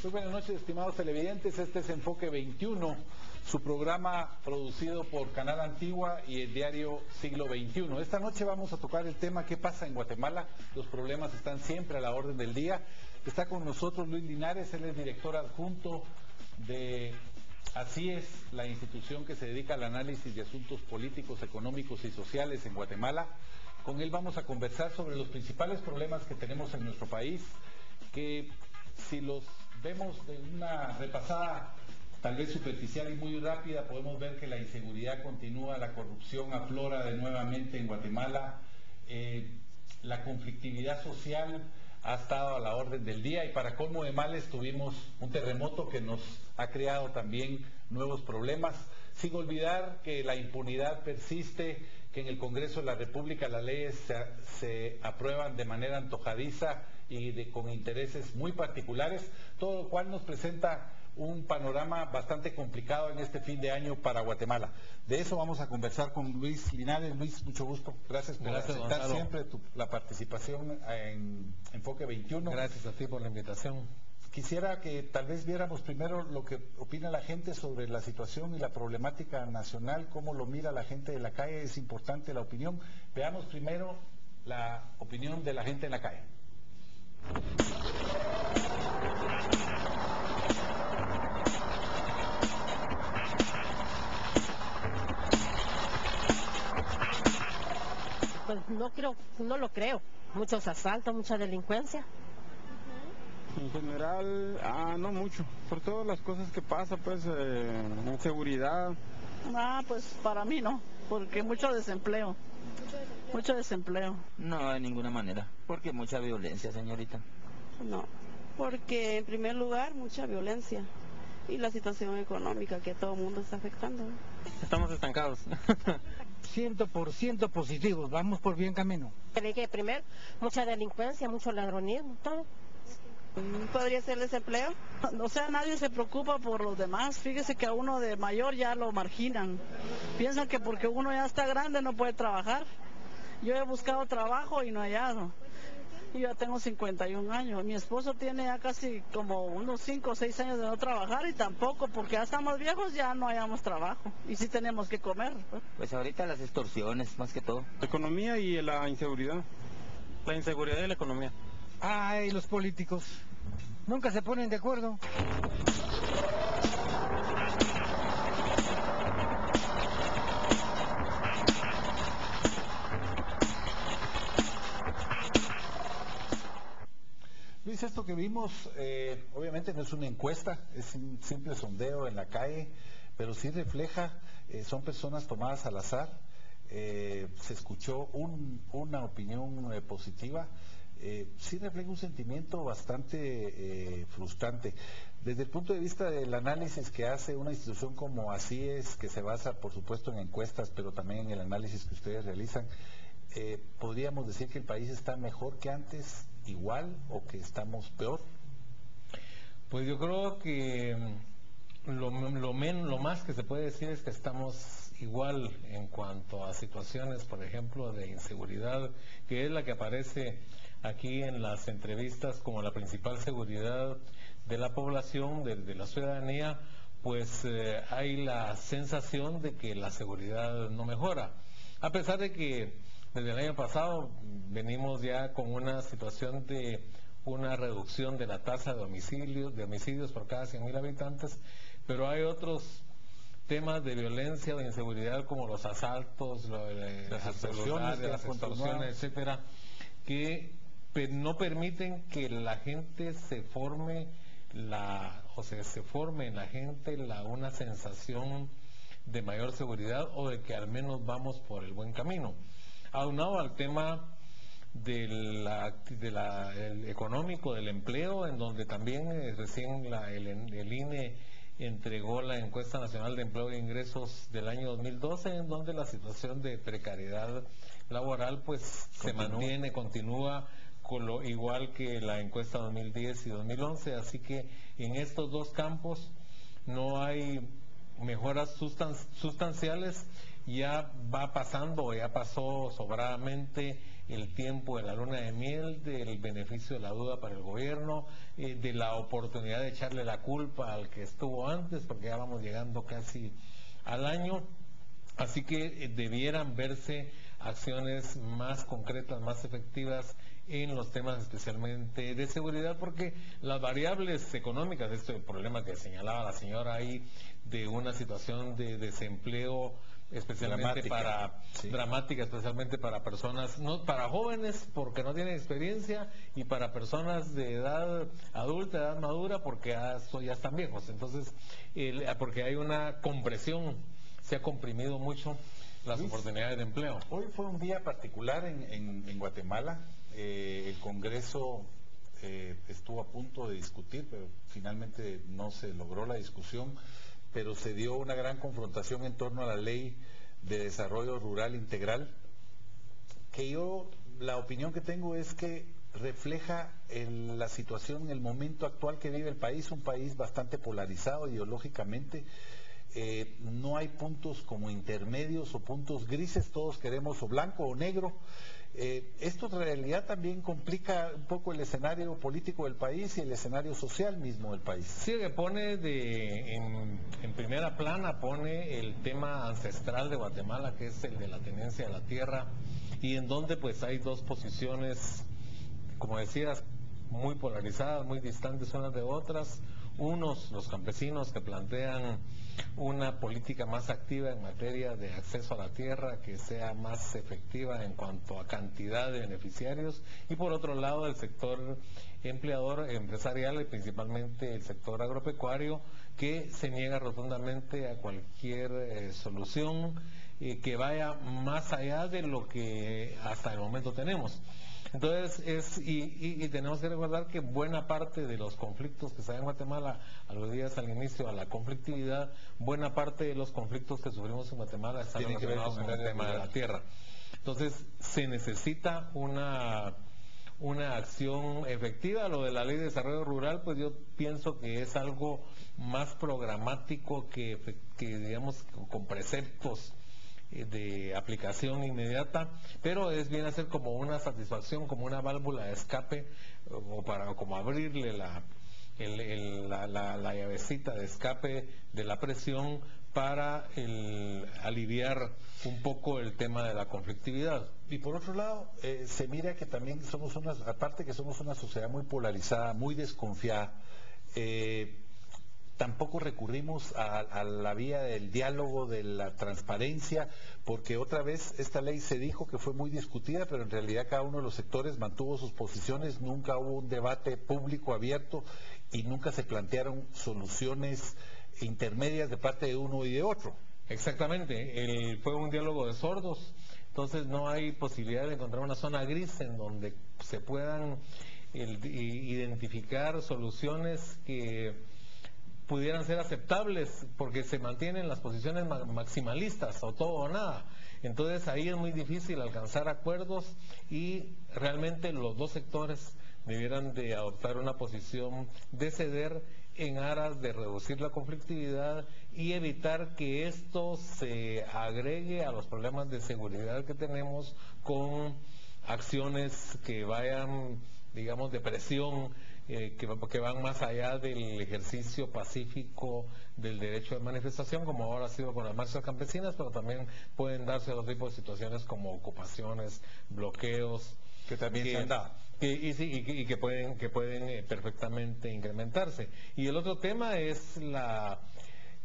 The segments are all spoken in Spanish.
Muy buenas noches, estimados televidentes. Este es Enfoque 21, su programa producido por Canal Antigua y el diario Siglo XXI. Esta noche vamos a tocar el tema ¿qué pasa en Guatemala? Los problemas están siempre a la orden del día. Está con nosotros Luis Linares, él es director adjunto de Así es, la institución que se dedica al análisis de asuntos políticos, económicos y sociales en Guatemala. Con él vamos a conversar sobre los principales problemas que tenemos en nuestro país, que si los vemos de una repasada tal vez superficial y muy rápida, podemos ver que la inseguridad continúa, la corrupción aflora de nuevamente en Guatemala, la conflictividad social ha estado a la orden del día y para colmo de males tuvimos un terremoto que nos ha creado también nuevos problemas, sin olvidar que la impunidad persiste, que en el Congreso de la República las leyes se aprueban de manera antojadiza y con intereses muy particulares, todo lo cual nos presenta un panorama bastante complicado en este fin de año para Guatemala. De eso vamos a conversar con Luis Linares. Luis, mucho gusto. Gracias por aceptar Gonzalo. siempre la participación en Enfoque 21. Gracias a ti por la invitación. Quisiera que tal vez viéramos primero lo que opina la gente sobre la situación y la problemática nacional, cómo lo mira la gente de la calle. Es importante la opinión. Veamos primero la opinión de la gente en la calle. Pues no lo creo. Muchos asaltos, mucha delincuencia. En general, no mucho. Por todas las cosas que pasa, pues, inseguridad. Pues para mí no, porque mucho desempleo. Mucho desempleo. No, de ninguna manera, porque mucha violencia, señorita. No, porque en primer lugar mucha violencia y la situación económica que todo el mundo está afectando. Estamos estancados. 100% positivos, vamos por bien camino. Que primero, mucha delincuencia, mucho ladronismo, todo. ¿Podría ser desempleo? O sea, nadie se preocupa por los demás. Fíjese que a uno de mayor ya lo marginan. Piensan que porque uno ya está grande no puede trabajar. Yo he buscado trabajo y no he hallado. Yo ya tengo 51 años. Mi esposo tiene ya casi como unos 5 o 6 años de no trabajar y tampoco, porque ya estamos viejos, ya no hallamos trabajo. Y sí tenemos que comer. Pues ahorita las extorsiones, más que todo. La economía y la inseguridad. La inseguridad y la economía. Ay, los políticos nunca se ponen de acuerdo. Luis, esto que vimos obviamente no es una encuesta, es un simple sondeo en la calle, pero sí refleja, son personas tomadas al azar, se escuchó una opinión positiva, sí refleja un sentimiento bastante frustrante. Desde el punto de vista del análisis que hace una institución como Así es, que se basa por supuesto en encuestas, pero también en el análisis que ustedes realizan, ¿podríamos decir que el país está mejor que antes, igual o que estamos peor? Pues yo creo que lo más que se puede decir es que estamos igual en cuanto a situaciones, por ejemplo, de inseguridad, que es la que aparece aquí en las entrevistas como la principal seguridad de la población, de la ciudadanía, pues hay la sensación de que la seguridad no mejora, a pesar de que desde el año pasado venimos ya con una situación de una reducción de la tasa de homicidios por cada 100.000 habitantes, pero hay otros temas de violencia, de inseguridad, como los asaltos, las extorsiones, etcétera, que no permiten que la gente se forme en la gente una sensación de mayor seguridad o de que al menos vamos por el buen camino. Aunado al tema el económico, del empleo, en donde también recién el INE entregó la encuesta nacional de empleo e ingresos del año 2012, en donde la situación de precariedad laboral pues se mantiene, continúa igual que la encuesta 2010 y 2011, así que en estos dos campos no hay mejoras sustanciales. Ya va pasando, ya pasó sobradamente el tiempo de la luna de miel, del beneficio de la duda para el gobierno, de la oportunidad de echarle la culpa al que estuvo antes, porque ya vamos llegando casi al año. Así que debieran verse acciones más concretas, más efectivas en los temas especialmente de seguridad, porque las variables económicas, este problema que señalaba la señora ahí, de una situación de desempleo especialmente dramática, especialmente para personas, no para jóvenes porque no tienen experiencia, y para personas de edad adulta, edad madura, porque ya están viejos. Entonces, porque hay una compresión, se ha comprimido mucho las oportunidades de empleo. Hoy fue un día particular en Guatemala. El Congreso estuvo a punto de discutir, pero finalmente no se logró la discusión, pero se dio una gran confrontación en torno a la Ley de Desarrollo Rural Integral, que yo, la opinión que tengo es que refleja la situación en el momento actual que vive el país, un país bastante polarizado ideológicamente. No hay puntos como intermedios o puntos grises, todos queremos o blanco o negro. Esto en realidad también complica un poco el escenario político del país y el escenario social mismo del país. Sí, que pone en primera plana, pone el tema ancestral de Guatemala, que es el de la tenencia de la tierra, y en donde pues hay dos posiciones, como decías, muy polarizadas, muy distantes unas de otras. Unos, los campesinos, que plantean una política más activa en materia de acceso a la tierra, que sea más efectiva en cuanto a cantidad de beneficiarios, y por otro lado el sector empleador, empresarial, y principalmente el sector agropecuario, que se niega rotundamente a cualquier solución que vaya más allá de lo que hasta el momento tenemos. Entonces, y tenemos que recordar que buena parte de los conflictos que se dan en Guatemala, aludías al inicio a la conflictividad, buena parte de los conflictos que sufrimos en Guatemala están relacionados con el tema de la tierra. Entonces, se necesita una acción efectiva. Lo de la Ley de Desarrollo Rural, pues yo pienso que es algo más programático que digamos, con preceptos de aplicación inmediata, pero es bien hacer como una satisfacción, como una válvula de escape, o como abrirle la llavecita de escape de la presión para aliviar un poco el tema de la conflictividad. Y por otro lado, se mira que también aparte que somos una sociedad muy polarizada, muy desconfiada, tampoco recurrimos a la vía del diálogo, de la transparencia, porque otra vez esta ley se dijo que fue muy discutida, pero en realidad cada uno de los sectores mantuvo sus posiciones, nunca hubo un debate público abierto y nunca se plantearon soluciones intermedias de parte de uno y de otro. Exactamente, fue un diálogo de sordos, entonces no hay posibilidad de encontrar una zona gris en donde se puedan identificar soluciones que pudieran ser aceptables, porque se mantienen las posiciones maximalistas, o todo o nada. Entonces ahí es muy difícil alcanzar acuerdos, y realmente los dos sectores debieran de adoptar una posición de ceder en aras de reducir la conflictividad y evitar que esto se agregue a los problemas de seguridad que tenemos con acciones que vayan, digamos, de presión, que van más allá del ejercicio pacífico del derecho de manifestación, como ahora ha sido con las marchas campesinas, pero también pueden darse otro tipo de situaciones como ocupaciones, bloqueos, que también se han dado. Y que pueden perfectamente incrementarse. Y el otro tema es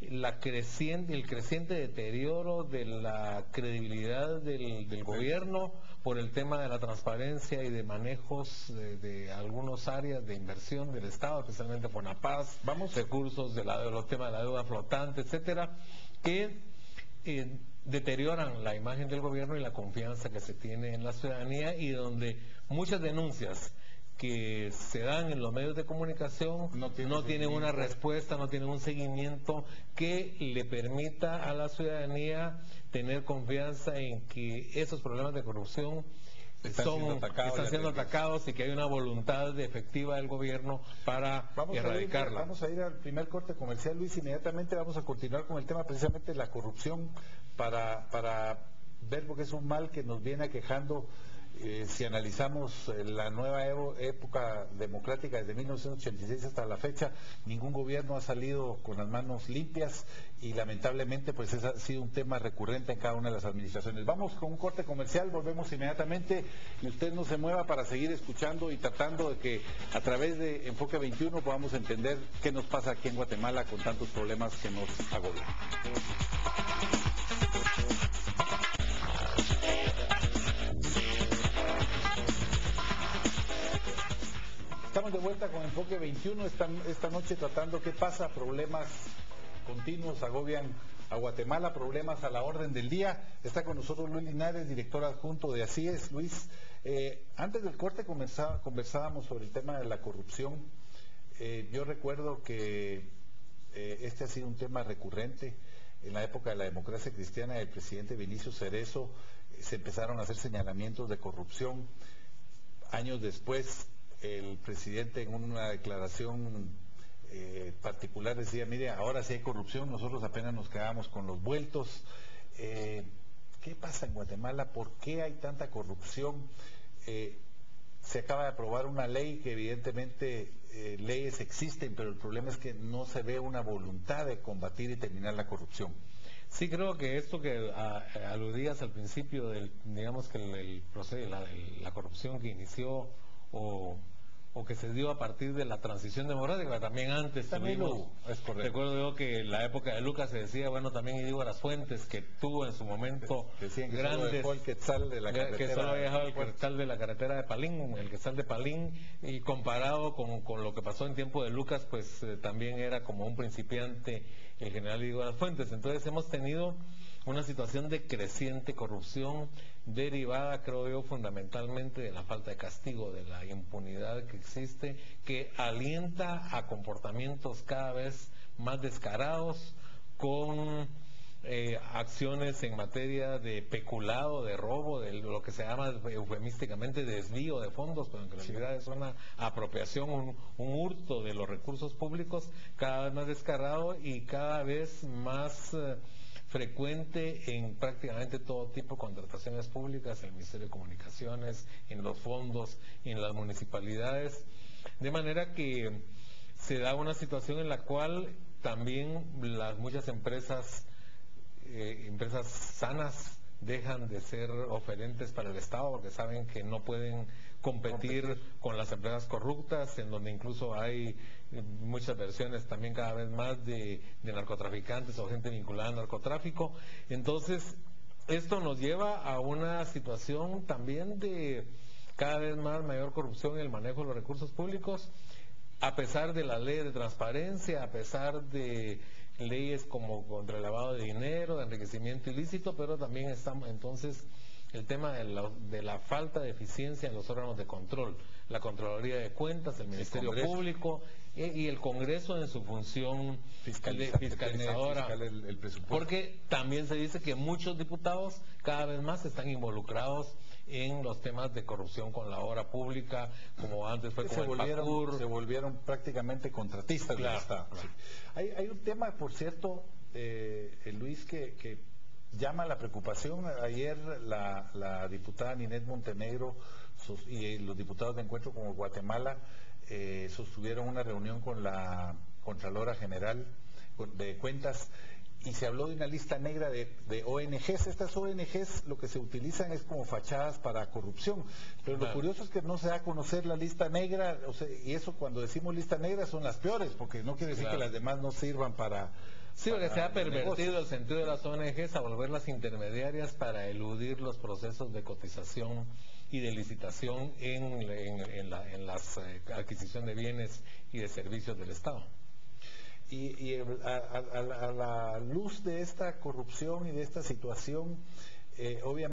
el creciente deterioro de la credibilidad del gobierno por el tema de la transparencia y de manejos de algunas áreas de inversión del Estado, especialmente Fonapaz, recursos de los temas de la deuda flotante, etcétera, que deterioran la imagen del gobierno y la confianza que se tiene en la ciudadanía, y donde muchas denuncias que se dan en los medios de comunicación no tienen una respuesta, no tienen un seguimiento que le permita a la ciudadanía tener confianza en que esos problemas de corrupción están siendo atacados y que hay una voluntad efectiva del gobierno para erradicarla. Vamos a ir al primer corte comercial, Luis. Inmediatamente vamos a continuar con el tema precisamente de la corrupción, para ver, porque es un mal que nos viene aquejando si analizamos la nueva época democrática desde 1986 hasta la fecha, ningún gobierno ha salido con las manos limpias y lamentablemente pues ese ha sido un tema recurrente en cada una de las administraciones. Vamos con un corte comercial, volvemos inmediatamente y usted no se mueva para seguir escuchando y tratando de que a través de Enfoque 21 podamos entender qué nos pasa aquí en Guatemala con tantos problemas que nos agobian. Estamos de vuelta con Enfoque 21 esta noche tratando qué pasa, problemas continuos agobian a Guatemala, problemas a la orden del día. Está con nosotros Luis Linares, director adjunto de Así Es. Luis, antes del corte conversábamos sobre el tema de la corrupción. Yo recuerdo que este ha sido un tema recurrente. En la época de la democracia cristiana del presidente Vinicio Cerezo se empezaron a hacer señalamientos de corrupción. Años después, el presidente en una declaración particular decía, mire, ahora sí hay corrupción, nosotros apenas nos quedamos con los vueltos. ¿Qué pasa en Guatemala? ¿Por qué hay tanta corrupción? Se acaba de aprobar una ley que evidentemente leyes existen, pero el problema es que no se ve una voluntad de combatir y terminar la corrupción. Sí, creo que esto que aludías al principio, digamos que el proceso, la corrupción que inició o que se dio a partir de la transición democrática, también antes tuvimos, es correcto. Recuerdo yo que en la época de Lucas se decía, bueno, también Íñigo Fuentes, que tuvo en su momento decían que grandes, solo dejó el quetzal de la carretera, que solo había dejado el quetzal de la carretera de Palín, el quetzal de Palín, y comparado con lo que pasó en tiempo de Lucas, pues también era como un principiante el general Íñigo Fuentes. Entonces hemos tenido una situación de creciente corrupción derivada, creo yo, fundamentalmente de la falta de castigo, de la impunidad que existe, que alienta a comportamientos cada vez más descarados, con acciones en materia de peculado, de robo, de lo que se llama eufemísticamente desvío de fondos, pero en realidad es una apropiación, un hurto de los recursos públicos cada vez más descarado y cada vez más frecuente en prácticamente todo tipo de contrataciones públicas, en el Ministerio de Comunicaciones, en los fondos, en las municipalidades, de manera que se da una situación en la cual también las muchas empresas sanas dejan de ser oferentes para el Estado porque saben que no pueden competir con las empresas corruptas, en donde incluso hay muchas versiones también cada vez más de narcotraficantes o gente vinculada al narcotráfico. Entonces, esto nos lleva a una situación también de cada vez más mayor corrupción en el manejo de los recursos públicos, a pesar de la ley de transparencia, a pesar de leyes como contra el lavado de dinero, de enriquecimiento ilícito, pero también estamos entonces el tema de la falta de eficiencia en los órganos de control, la Contraloría de Cuentas, el Ministerio Público y el Congreso en su función fiscalizadora, el presupuesto. Porque también se dice que muchos diputados cada vez más están involucrados en los temas de corrupción con la obra pública, como antes fue con el PACUR. Se volvieron prácticamente contratistas del Estado. Claro. Hay un tema, por cierto, Luis, que llama la preocupación. Ayer la diputada Ninette Montenegro y los diputados de Encuentro como Guatemala sostuvieron una reunión con la Contralora General de Cuentas y se habló de una lista negra de ONGs. Estas ONGs lo que se utilizan es como fachadas para corrupción, pero lo curioso es que no se da a conocer la lista negra, y eso cuando decimos lista negra son las peores, porque no quiere decir que las demás no sirvan para... Sí, porque se ha pervertido el sentido de las ONGs a volverlas intermediarias para eludir los procesos de cotización y de licitación en la adquisición de bienes y de servicios del Estado. Y a la luz de esta corrupción y de esta situación, obviamente